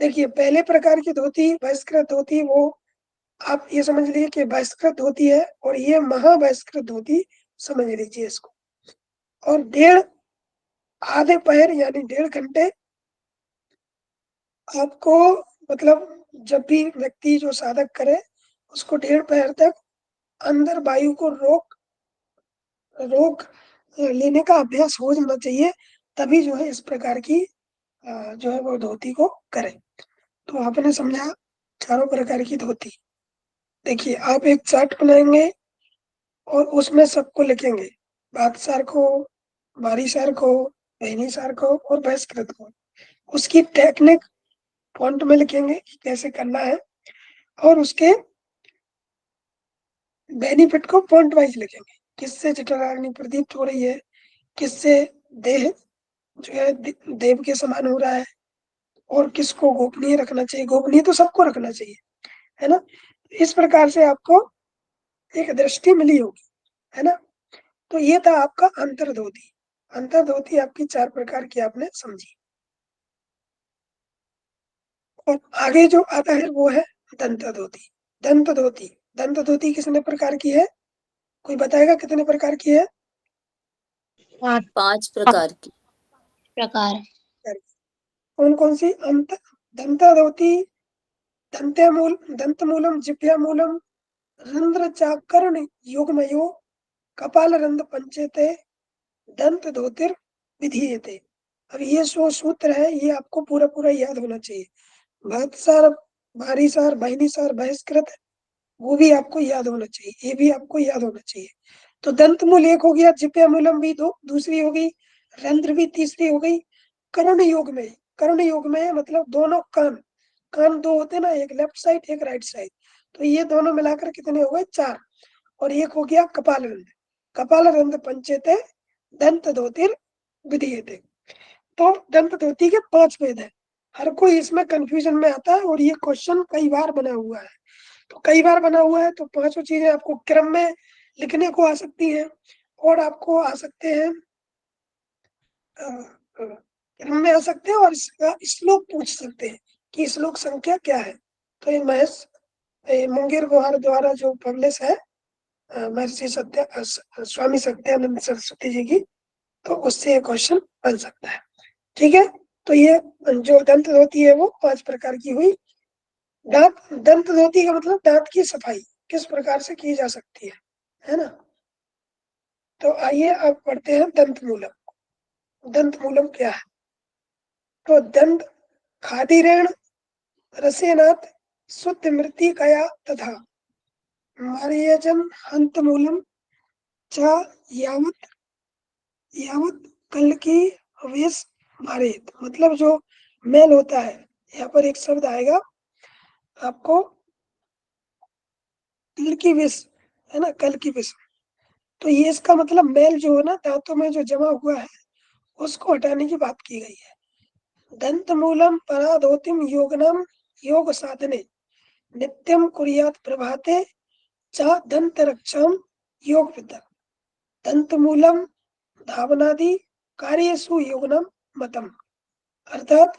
देखिए, पहले प्रकार की धोती बहिष्कृत धोती, वो आप ये समझ लीजिए कि बहिष्कृत धोती है, और ये महाबहिष्कृत धोती समझ लीजिए इसको। और आधे पैर यानी 1.5 घंटे आपको, मतलब जब भी व्यक्ति जो साधक करे उसको 1.5 पैर तक अंदर वायु को रोक लेने का अभ्यास हो जाना चाहिए, तभी जो है इस प्रकार की जो है वो धोती को करे। तो आपने समझा चारों प्रकार की धोती। देखिए, आप एक चार्ट बनाएंगे और उसमें सबको लिखेंगे, बादशाह को, बारीसार को, बहनीसार को और बहिष्कृत को। उसकी टेक्निक फॉन्ट में लिखेंगे कि कैसे करना है, और उसके बेनिफिट को फॉन्ट वाइज लिखेंगे। किससे जठराग्नि प्रदीप्त हो रही है, किससे देह जो है देव के समान हो रहा है, और किसको गोपनीय रखना चाहिए। गोपनीय तो सबको रखना चाहिए, है ना। इस प्रकार से आपको एक दृष्टि मिली होगी, है ना। तो ये था आपका अंतर्धोती। अंतर्धोती आपकी 4 प्रकार की आपने समझी। और आगे जो आता है वो है दंत धोती। दंत धोती, दंत धोती कितने प्रकार की है? कोई बताएगा कितने प्रकार की है? 5 प्रकार की प्रकार। कौन कौन सी? दंत धोती, दंत मूलम, जिह्वा मूलम, रंध्र चाकर्ण युग्मयो, कपाल रंध्र पंचेते, दंत धोतिर विधीयते। अब ये 100 सूत्र है, ये आपको पूरा पूरा याद होना चाहिए। भातसार, बारीसार, बहिनीसार, बहिष्कृत, वो भी आपको याद होना चाहिए, ये भी आपको याद होना चाहिए। तो दंत मूल एक हो गया, जिह्वा मूलम भी दो, दूसरी हो गई, रंध्र भी तीसरी हो गई। कर्ण योग में मतलब दोनों कान, कान दो होते हैं ना, एक लेफ्ट साइड एक राइट साइड, तो ये दोनों मिलाकर कितने हो गए? 4। और एक हो गया कपालरंध्र। कपालरंध्र पंचेते दंत धोतिर विधीयते। तो दंत धोती के 5 भेद है। हर कोई इसमें कंफ्यूजन में आता है और ये क्वेश्चन कई बार बना हुआ है। तो कई बार बना हुआ है तो पांचों चीजें आपको क्रम में लिखने को आ सकती हैं और आपको आ सकते हैं क्रम में आ सकते हैं और इसका श्लोक पूछ सकते हैं कि श्लोक संख्या क्या है। तो ये महेश मुंगेर गुहार द्वारा जो पब्लिश है महर्षि स्वामी सत्यानंद सरस्वती जी की, तो उससे ये क्वेश्चन बन सकता है। ठीक है, तो ये जो दंत धोती है वो 5 प्रकार की हुई। दंत धोती का मतलब दांत की सफाई किस प्रकार से की जा सकती है ना। तो आइए अब पढ़ते हैं दंत मूलम। दंत मूलम क्या है? तो दंत खादिरेण रसेनात् शुद्ध मृत्तिकया तथा मार्यजन हंत मूलम च यावत यावत कल की अवेश मारेत। मतलब जो मेल होता है, यहाँ पर एक शब्द आएगा आपको, कल की विष, है ना, कल की विष। तो ये इसका मतलब मेल जो है ना दांतों में जो जमा हुआ है उसको हटाने की बात की गई है। दंत मूलम पराधोतिम योगनम योग साधने नित्यम कुर्यात प्रभाते च दंत रक्षम योग विद्या। दंत मूलम धावनादि कार्यसु योगनम मतम। अर्थात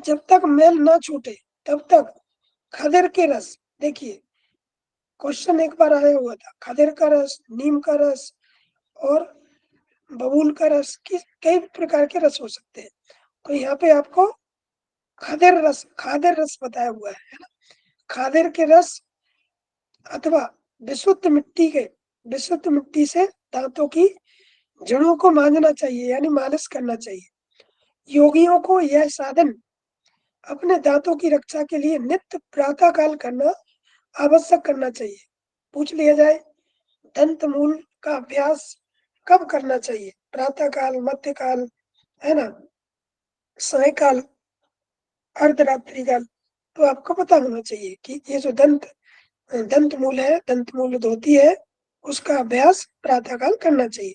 जब तक मेल ना छूटे तब तक खदर के रस, देखिए क्वेश्चन एक बार आया हुआ था, खदर का रस, नीम का रस और बबूल का रस, किस कई प्रकार के रस हो सकते हैं। तो यहाँ पे आपको खादर रस बताया हुआ है ना। खादर के रस अथवा विशुद्ध मिट्टी से दांतों की जड़ों को मांजना चाहिए, यानी मालिश करना चाहिए। योगियों को यह साधन अपने दांतों की रक्षा के लिए नित्य प्रातः काल करना आवश्यक करना चाहिए। पूछ लिया जाए दंत मूल का अभ्यास कब करना चाहिए? प्रातः काल, मध्य काल, है ना, सायकाल, अर्धरात्रि काल। तो आपको पता होना चाहिए कि ये जो दंत मूल है, दंत मूल धोती है, उसका अभ्यास प्रातः काल करना चाहिए।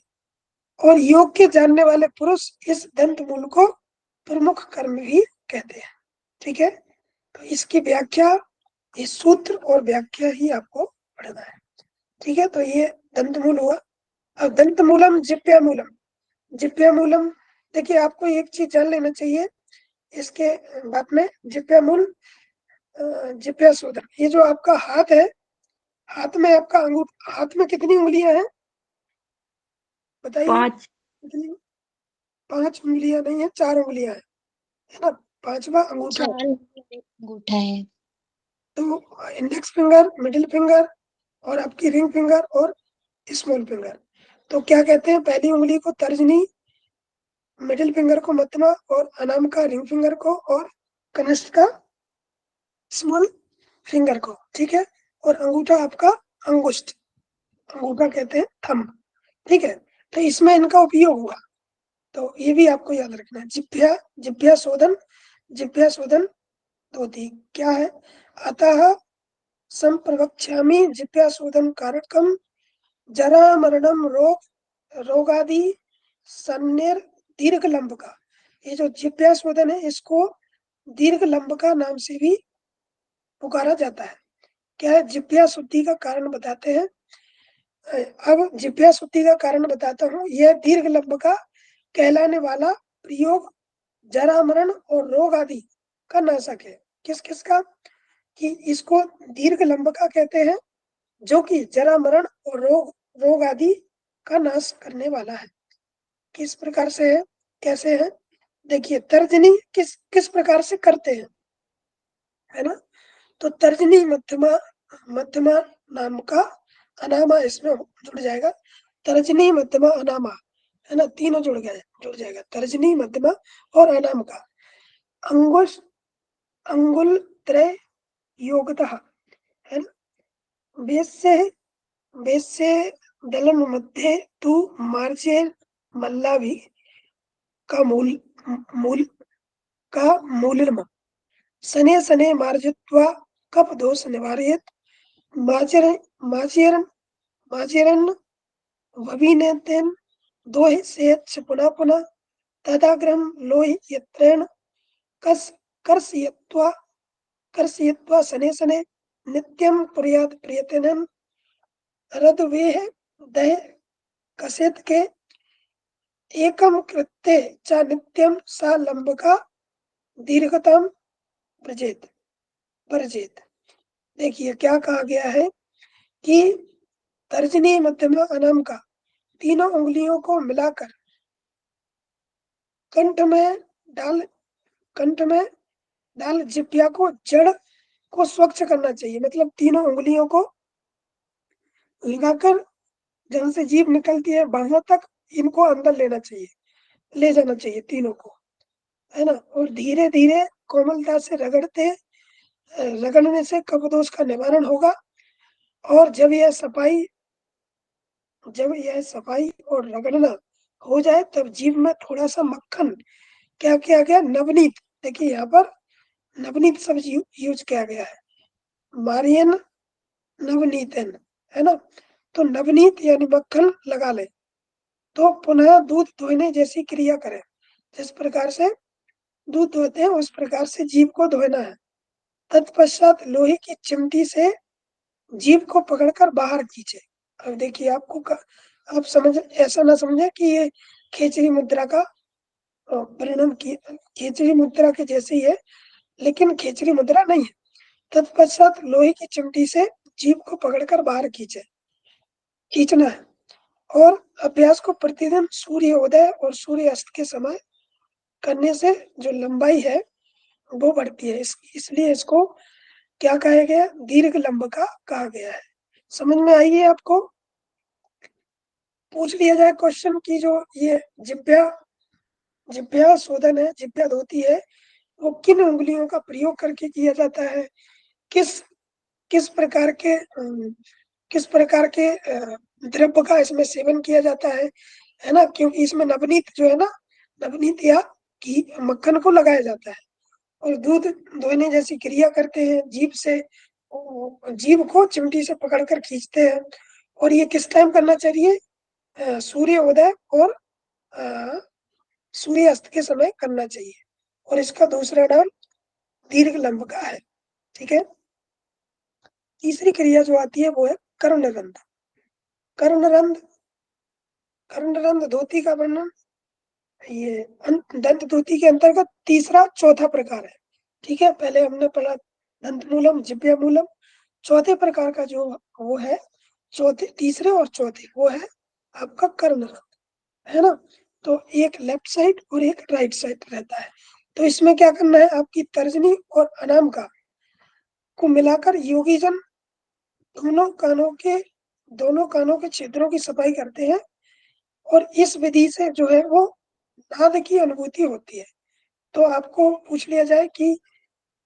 और योग के जानने वाले पुरुष इस दंत मूल को प्रमुख कर्म भी कहते हैं। ठीक है, तो इसकी व्याख्या, इस सूत्र और व्याख्या ही आपको पढ़ना है। ठीक है, तो ये दंत मूल हुआ। अब दंत मूलम जिप्या मूलम। जिप्या मूलम, देखिए आपको एक चीज जान लेना चाहिए इसके बाद में। जिप्या मूल, जिप्या शोधन, ये जो आपका हाथ है, हाथ में आपका हाथ में कितनी उंगलियां हैं बताइए? 5। कितनी? 5 उंगलियां नहीं है, 4 उंगलियां है ना। 5वां अंगूठा। 4 अंगूठा है। तो इंडेक्स फिंगर, मिडिल फिंगर और आपकी रिंग फिंगर और स्मॉल फिंगर। तो क्या कहते हैं, पहली उंगली को तर्जनी, मिडिल फिंगर को मध्यमा और अनामिका रिंग फिंगर को और कनिष्ठ का स्मॉल फिंगर को। ठीक है, और अंगूठा आपका अंगुष्ठ, अंगूठा कहते हैं थंब। ठीक है, तो इसमें इनका उपयोग हुआ, तो ये भी आपको याद रखना है। जिभ्या शोधन, जिभ्या शोधन धोती क्या है? अतः संप्रवक्ष्यामि जिभ्या शोधन कारकम जरा मरणम रोगादि सन्नेर दीर्घ लंब का। ये जो जिभ्या शोधन है इसको दीर्घ लंब का नाम से भी पुकारा जाता है। क्या है? जिभ्या शुद्धि का कारण बताते हैं। अब जिभ्या शुद्धि का कारण बताता हूँ। यह दीर्घ लंब का कहलाने वाला प्रयोग जरा मरण और रोग आदि का नाशक है। किस किस का? कि इसको दीर्घ लंब का कहते हैं जो कि जरा मरण और रोग आदि का नाश करने वाला है। किस प्रकार से है, कैसे है? देखिए तर्जनी किस किस प्रकार से करते हैं, है ना। तो तर्जनी मध्यमा, मध्यमा नाम का अनामा इसमें जुड़ जाएगा। तर्जनी मध्यमा अनामा, है ना, तीनों जुड़ जाएगा। तर्जनी मध्यमा और अनाम का अंगुल त्रय योगतः, है ना। वेश्य वेश्य दलन मध्ये तु मार्चे मल्लाभि का मूल मूल का मूलम। शने शने मार्जित्वा कप दोष निवारयेत माचिरन वविनेतेन दोहि सेयच्च पुनः पुनः तदाग्रहं लोहि यत्रेण कर्षयित्वा शने शने नित्यं कुर्यात् प्रियतनं रदवेह दह कसेत के एकम कृत्ये च नित्यं सा लंबका दीर्घतम वर्जेत। देखिए क्या कहा गया है कि तर्जनी मध्यमा अनाम का तीनों उंगलियों को मिलाकर कंठ में डाल जिह्वा को जड़ को स्वच्छ करना चाहिए। मतलब तीनों उंगलियों को लगाकर जहां से जीभ निकलती है बाहों तक इनको अंदर ले जाना चाहिए तीनों को, है ना। और धीरे धीरे कोमलता से रगड़ने से कफदोष का निवारण होगा। और जब यह सफाई और रगड़ना हो जाए तब जीभ में थोड़ा सा मक्खन, क्या किया गया, नवनीत, देखिए यहाँ पर नवनीत शब्द यूज किया गया है, मारियन नवनीतन, है ना। तो नवनीत यानी मक्खन लगा ले, तो पुनः दूध धोने जैसी क्रिया करें। जिस प्रकार से दूध धोते हैं उस प्रकार से जीभ को धोना है। तत्पश्चात लोहे की चिमटी से जीभ को पकड़कर बाहर खींचे। अब देखिए आप ऐसा ना समझे कि ये खेचरी मुद्रा का वर्णन की, खेचरी मुद्रा के जैसे ही है, लेकिन खेचरी मुद्रा नहीं है। तत्पश्चात लोहे की चिमटी से जीभ को पकड़कर बाहर खींचना है। और अभ्यास को प्रतिदिन सूर्य उदय और सूर्य अस्त के समय करने से जो लंबाई है वो बढ़ती है। इसलिए इसको क्या कहा गया, दीर्घ लंब का कहा गया है। समझ में आई है आपको? पूछ लिया जाए क्वेश्चन की जो ये जिह्वा शोधन है, जिह्वा धोती है, वो किन उंगलियों का प्रयोग करके किया जाता है, किस किस प्रकार के द्रव्य का इसमें सेवन किया जाता है ना। क्योंकि इसमें नवनीत जो है ना, नवनीत या घी मक्खन को लगाया जाता है। और दूध धोने जैसी क्रिया करते हैं, जीभ को चिमटी से पकड़कर खींचते हैं। और ये किस टाइम करना चाहिए, सूर्य उदय और सूर्य अस्त के समय करना चाहिए। और इसका दूसरा नाम दीर्घ लंब का है। ठीक है। तीसरी क्रिया जो आती है वो है कर्णरंध्र। कर्णरंध्र धोती का वर्णन ये दंत धोती के अंतर्गत तीसरा चौथा प्रकार है। ठीक है, पहले हमने पढ़ा दंत मूलम, जिह्वा मूलम। चौथे प्रकार का जो वो है, तीसरे और चौथे वो है आपका कर्णरंध्र, है ना। तो एक लेफ्ट साइड और एक राइट साइड रहता है। तो इसमें क्या करना है, आपकी तर्जनी और अनामिका को मिलाकर योगी जन दोनों कानों के छिद्रों की सफाई करते हैं। और इस विधि से जो है वो नाद की अनुभूति होती है। तो आपको पूछ लिया जाए कि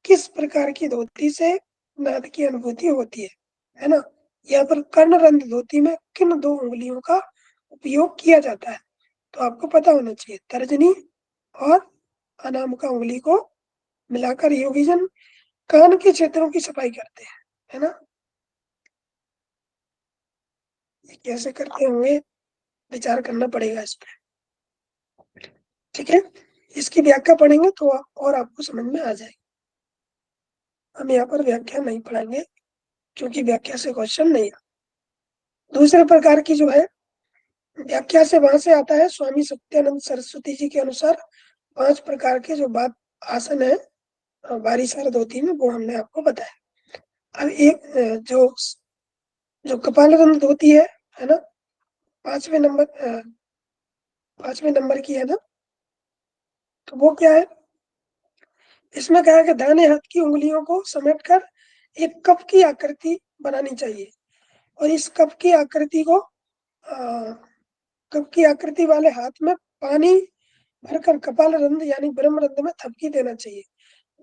किस प्रकार की धोती से नाद की अनुभूति होती है ना। यहाँ पर कर्णरंध्र धोती में किन दो उंगलियों का उपयोग किया जाता है, तो आपको पता होना चाहिए। तर्जनी और अनामिका उंगली को मिलाकर योगीजन कान के क्षेत्रों की सफाई करते हैं, है ना। ये कैसे करते होंगे, विचार करना पड़ेगा इस पे। ठीक है, इसकी व्याख्या पढ़ेंगे तो और आपको समझ में आ जाएगी। हम यहाँ पर व्याख्या नहीं पढ़ेंगे क्योंकि व्याख्या से क्वेश्चन नहीं। दूसरे प्रकार की जो है व्याख्या से वहां से आता है, स्वामी सत्यानंद सरस्वती जी के अनुसार 5 प्रकार के जो बात आसन है बारीसार धोती में, वो हमने आपको बताया। अब एक जो कपालरंध्र धोती है ना, 5वें नंबर की है ना, तो वो क्या है, इसमें क्या है कि दाहिने हाथ की उंगलियों को समेटकर एक कप की आकृति बनानी चाहिए। और इस कप की आकृति वाले हाथ में पानी भरकर कपालरंध्र यानी ब्रह्मरंध्र में थपकी देना चाहिए।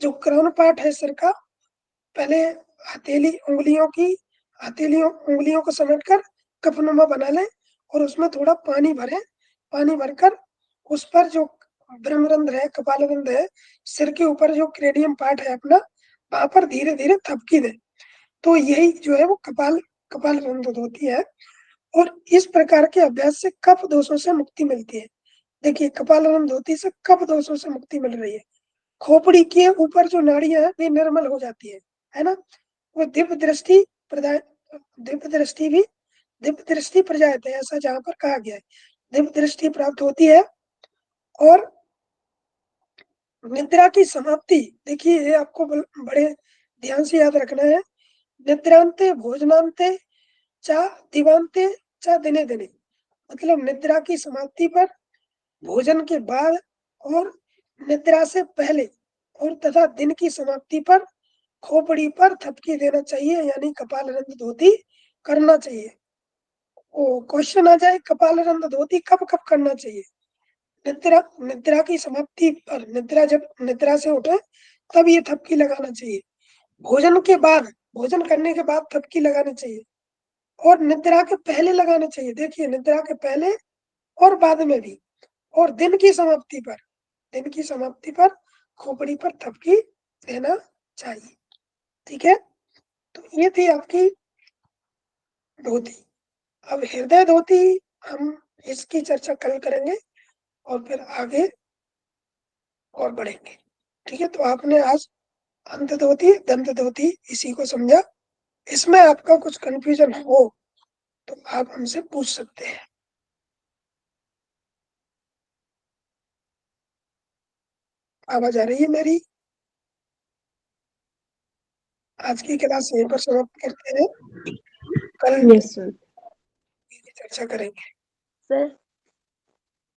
जो क्राउन पार्ट है सिर का, पहले उंगलियों को समेटकर कपनुमा बना ले और उसमें थोड़ा पानी भरकर उस पर जो ब्रह्मरंध्र है, कपालरंध्र है, सिर के ऊपर जो क्रेनियम पार्ट है अपना, वहां पर धीरे धीरे थपकी दे, तो यही जो है वो कपालरंध्र होती है। और इस प्रकार के अभ्यास से कफ दोषों से मुक्ति मिलती है। देखिए, कपालरंध्र होती से कफ दोषों से मुक्ति मिल रही है। खोपड़ी के ऊपर जो नाड़ियां है वे निर्मल हो जाती है ना। वो दिव्य दृष्टि प्रजायते है, ऐसा जहां पर कहा गया है, दिव्य दृष्टि प्राप्त होती है। और निद्रा की समाप्ति, देखिए ये आपको बड़े ध्यान से याद रखना है। निद्रांते भोजनांते चा दिवांते चा दिने दिने, मतलब निद्रा की समाप्ति पर, भोजन के बाद और निद्रा से पहले और तथा दिन की समाप्ति पर खोपड़ी पर थपकी देना चाहिए, यानी कपालरंध्र धोती करना चाहिए। ओ क्वेश्चन आ जाए, कपालरंध्र धोती कब कब करना चाहिए? निद्रा की समाप्ति पर, जब निद्रा से उठे तब ये थपकी लगाना चाहिए। भोजन के बाद, भोजन करने के बाद थपकी लगानी चाहिए, और निद्रा के पहले लगानी चाहिए। देखिए, निद्रा के पहले और बाद में भी, और दिन की समाप्ति पर खोपड़ी पर थपकी देना चाहिए। ठीक है, तो ये थी आपकी धोती। अब हृदय धोती, हम इसकी चर्चा कल करेंगे और फिर आगे और बढ़ेंगे। ठीक है, तो आपने आज अंत धोती, दंत धोती इसी को समझा। इसमें आपका कुछ कंफ्यूजन हो तो आप हमसे पूछ सकते हैं। आवाज आ रही है मेरी? आज की क्लास यहीं पर समाप्त करते हैं, कल यस सर। चर्चा करेंगे। सर